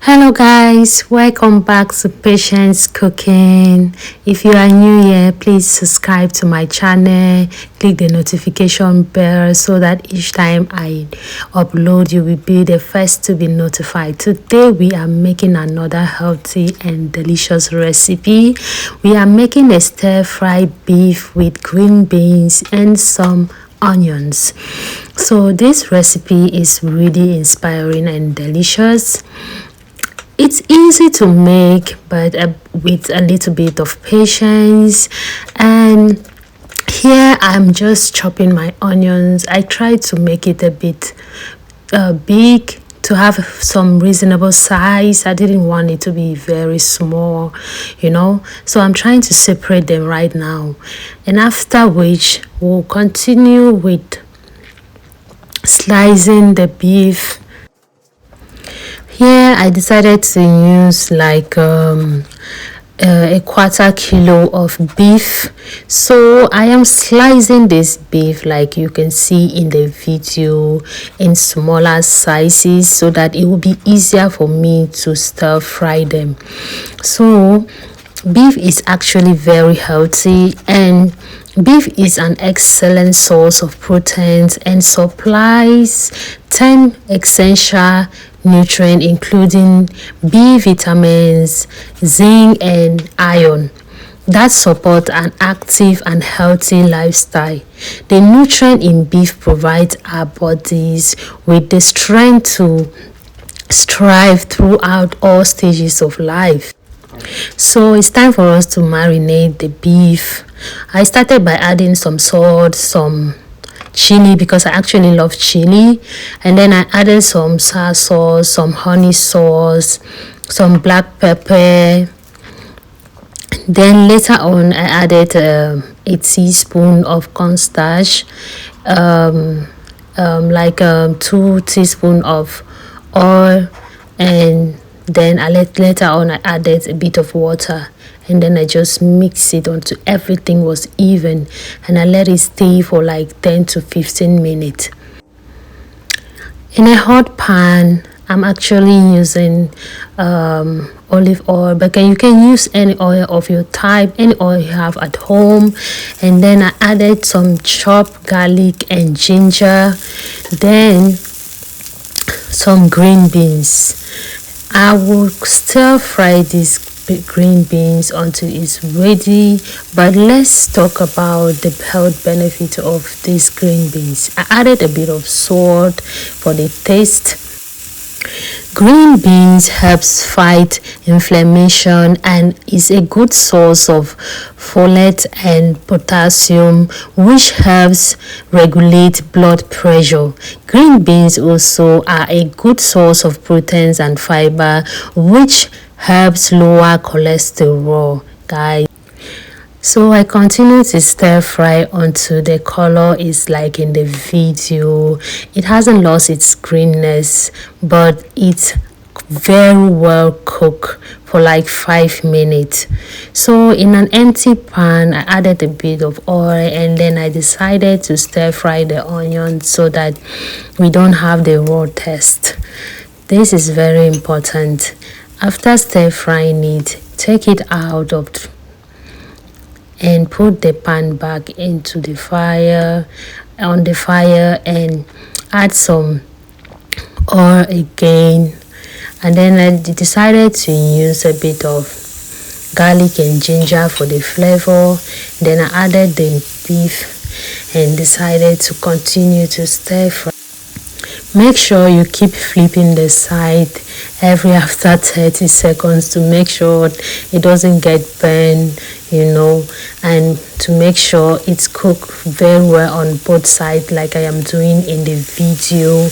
Hello guys, welcome back to Patience Cooking. If you are new here, please subscribe to my channel, click the notification bell so that each time I upload you will be the first to be notified. Today we are making another healthy and delicious recipe. We are making a stir-fried beef with green beans and some onions. So this recipe is really inspiring and delicious. It's easy to make, but with a little bit of patience. And here I'm just chopping my onions. I tried to make it a bit big to have some reasonable size. I didn't want it to be very small, so I'm trying to separate them right now, and after which we'll continue with slicing the beef. Here I decided to use like a quarter kilo of beef. So I am slicing this beef, like you can see in the video, in smaller sizes so that it will be easier for me to stir fry them. So beef is actually very healthy, and beef is an excellent source of proteins and supplies 10 essential nutrients including B vitamins, zinc and iron that support an active and healthy lifestyle. The nutrient in beef provides our bodies with the strength to strive throughout all stages of life. So it's time for us to marinate the beef. I started by adding some salt, some chili because I actually love chili, and then I added some soy sauce, some honey sauce, some black pepper. Then later on I added a teaspoon of cornstarch, 2 teaspoons of oil, and then later on I added a bit of water, and then I just mix it until everything was even, and I let it stay for like 10 to 15 minutes. In a hot pan, I'm actually using olive oil, but you can use any oil of your type, any oil you have at home. And then I added some chopped garlic and ginger, then some green beans. I will stir fry these green beans until it's ready, but let's talk about the health benefit of these green beans. I added a bit of salt for the taste. Green beans helps fight inflammation and is a good source of folate and potassium, which helps regulate blood pressure. Green beans also are a good source of proteins and fiber, which helps lower cholesterol, guys. So I continue to stir fry until the color is like in the video. It hasn't lost its greenness, but it's very well cooked for like 5 minutes. So in an empty pan I added a bit of oil, and then I decided to stir fry the onion so that we don't have the raw taste. This is very important. After stir frying it, take it out of and put the pan back into the fire and add some oil again, and then I decided to use a bit of garlic and ginger for the flavor. Then I added the beef and decided to continue to stir fry. Make sure you keep flipping the side every after 30 seconds to make sure it doesn't get burned, and to make sure it's cooked very well on both sides like I am doing in the video.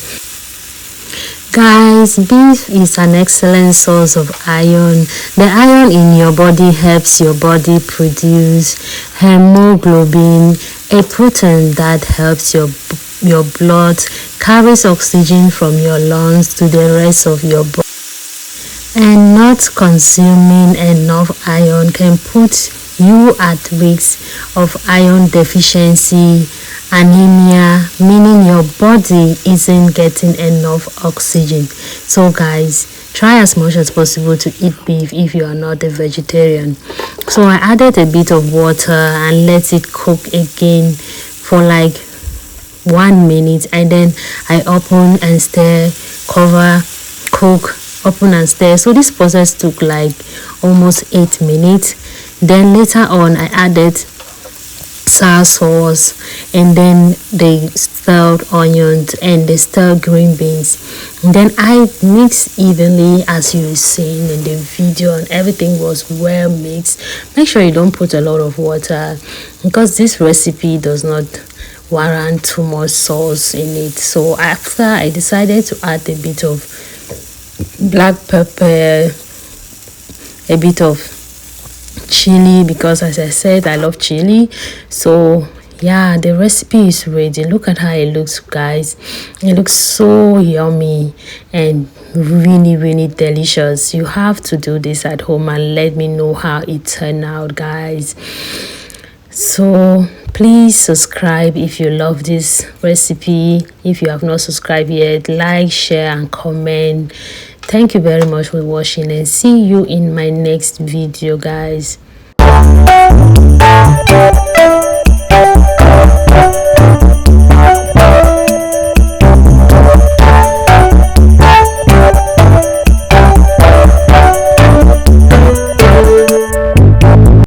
Guys, beef is an excellent source of iron. The iron in your body helps your body produce hemoglobin, a protein that helps your blood carries oxygen from your lungs to the rest of your body. And not consuming enough iron can put you at risk of iron deficiency, anemia, meaning your body isn't getting enough oxygen. So guys, try as much as possible to eat beef if you are not a vegetarian. So I added a bit of water and let it cook again for like 1 minute, and then I open and stir, cover, cook, open and stir. So this process took like almost 8 minutes. Then later on I added sour sauce, and then the stewed onions and the stewed green beans. And then I mix evenly as you were seeing in the video, and everything was well mixed. Make sure you don't put a lot of water because this recipe does not warrant too much sauce in it. So after, I decided to add a bit of black pepper, a bit of chili, because as I said, I love chili. So yeah, the recipe is ready. Look at how it looks, guys. It looks so yummy and really delicious. You have to do this at home and let me know how it turned out, guys. So please subscribe if you love this recipe. If you have not subscribed yet, like, share and comment. Thank you very much for watching, and see you in my next video, guys.